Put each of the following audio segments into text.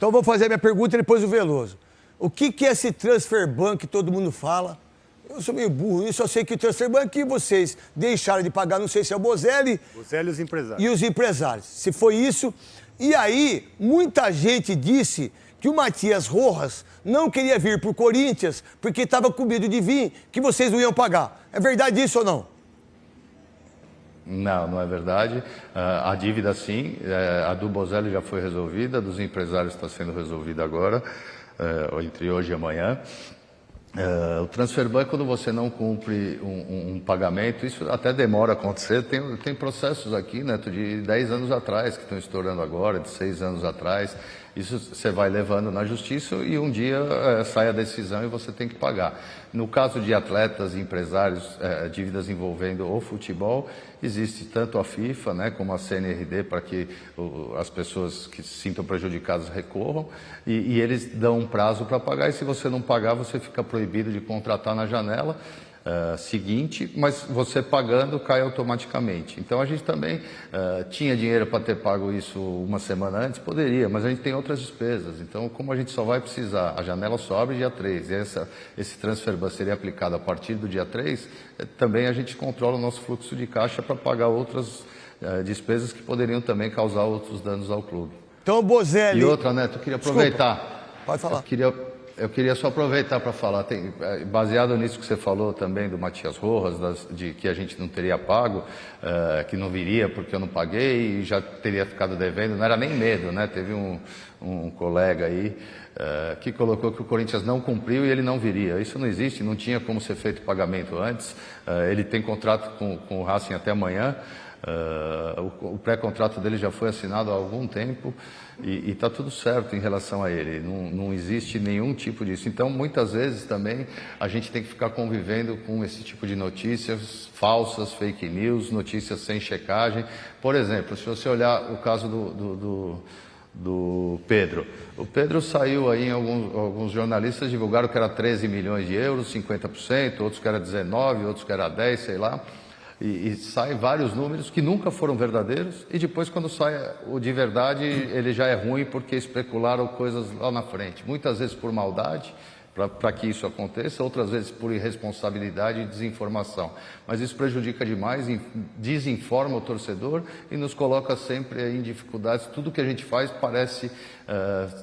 Então vou fazer a minha pergunta e depois o Veloso. O que é esse transfer ban que todo mundo fala? Eu sou meio burro, eu só sei que o transfer ban que vocês deixaram de pagar, não sei se é o Bozelli. Bozelli e os empresários. E os empresários, se foi isso. E aí, muita gente disse que o Matias Rojas não queria vir para o Corinthians porque estava com medo de vir, que vocês não iam pagar. É verdade isso ou não? Não, não é verdade. A dívida, sim, a do Bozelli já foi resolvida, a dos empresários está sendo resolvida agora, entre hoje e amanhã. O transfer ban, quando você não cumpre um pagamento, isso até demora a acontecer. Tem processos aqui, Neto, de 10 anos atrás, que estão estourando agora, de 6 anos atrás. Isso você vai levando na justiça e um dia sai a decisão e você tem que pagar. No caso de atletas e empresários, dívidas envolvendo o futebol, existe tanto a FIFA, né, como a CNRD para que as pessoas que se sintam prejudicadas recorram e eles dão um prazo para pagar e se você não pagar você fica proibido de contratar na janela seguinte, mas você pagando cai automaticamente. Então a gente também tinha dinheiro para ter pago isso uma semana antes, poderia, mas a gente tem outras despesas. Então como a gente só vai precisar, a janela só abre dia 3 e esse transfer ban seria aplicado a partir do dia 3, também a gente controla o nosso fluxo de caixa para pagar outras despesas que poderiam também causar outros danos ao clube. Então, Bozelli... E outra, Neto, eu queria aproveitar. Desculpa. Pode falar. Eu queria só aproveitar para falar, baseado nisso que você falou também do Matias Rojas, de que a gente não teria pago, que não viria porque eu não paguei e já teria ficado devendo, não era nem medo, né? Teve um colega aí que colocou que o Corinthians não cumpriu e ele não viria. Isso não existe, não tinha como ser feito pagamento antes, ele tem contrato com o Racing até amanhã. O pré-contrato dele já foi assinado há algum tempo e está tudo certo em relação a ele, não existe nenhum tipo disso. Então, muitas vezes também a gente tem que ficar convivendo com esse tipo de notícias falsas, fake news, notícias sem checagem. Por exemplo, se você olhar o caso do Pedro. O Pedro saiu aí, alguns jornalistas divulgaram que era 13 milhões de euros, 50%, outros que era 19, outros que era 10, sei lá. E saem vários números que nunca foram verdadeiros e depois quando sai o de verdade ele já é ruim porque especularam coisas lá na frente. Muitas vezes por maldade, para que isso aconteça, outras vezes por irresponsabilidade e desinformação. Mas isso prejudica demais, desinforma o torcedor e nos coloca sempre em dificuldades. Tudo que a gente faz parece,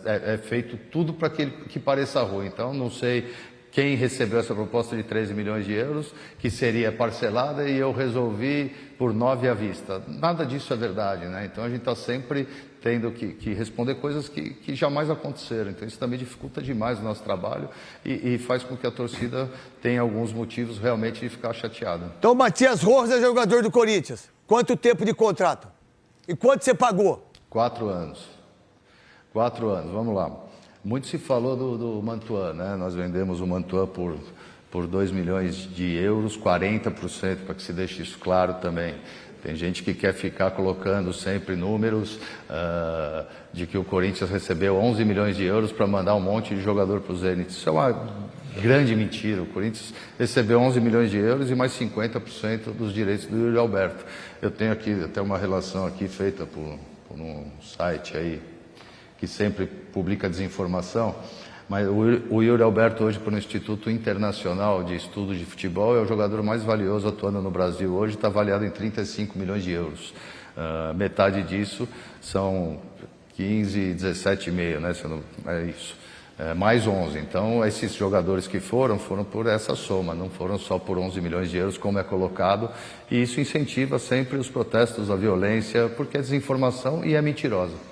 é feito tudo para que pareça ruim. Então não sei... Quem recebeu essa proposta de 13 milhões de euros, que seria parcelada, e eu resolvi por 9 à vista. Nada disso é verdade, né? Então a gente está sempre tendo que responder coisas que jamais aconteceram. Então isso também dificulta demais o nosso trabalho e faz com que a torcida tenha alguns motivos realmente de ficar chateada. Então Matias Rojas é jogador do Corinthians. Quanto tempo de contrato? E quanto você pagou? 4 anos. 4 anos, vamos lá. Muito se falou do Mantuan, né? Nós vendemos o Mantuan por 2 milhões de euros, 40%, para que se deixe isso claro também. Tem gente que quer ficar colocando sempre números de que o Corinthians recebeu 11 milhões de euros para mandar um monte de jogador para o Zenit. Isso é uma grande mentira. O Corinthians recebeu 11 milhões de euros e mais 50% dos direitos do Yuri Alberto. Eu tenho aqui até uma relação aqui feita por um site aí, que sempre publica desinformação, mas o Yuri Alberto hoje, para o Instituto Internacional de Estudos de Futebol, é o jogador mais valioso atuando no Brasil hoje, está avaliado em 35 milhões de euros. Metade disso são 15, 17,5, né? É isso. Mais 11. Então, esses jogadores que foram por essa soma, não foram só por 11 milhões de euros, como é colocado, e isso incentiva sempre os protestos, a violência, porque é desinformação e é mentirosa.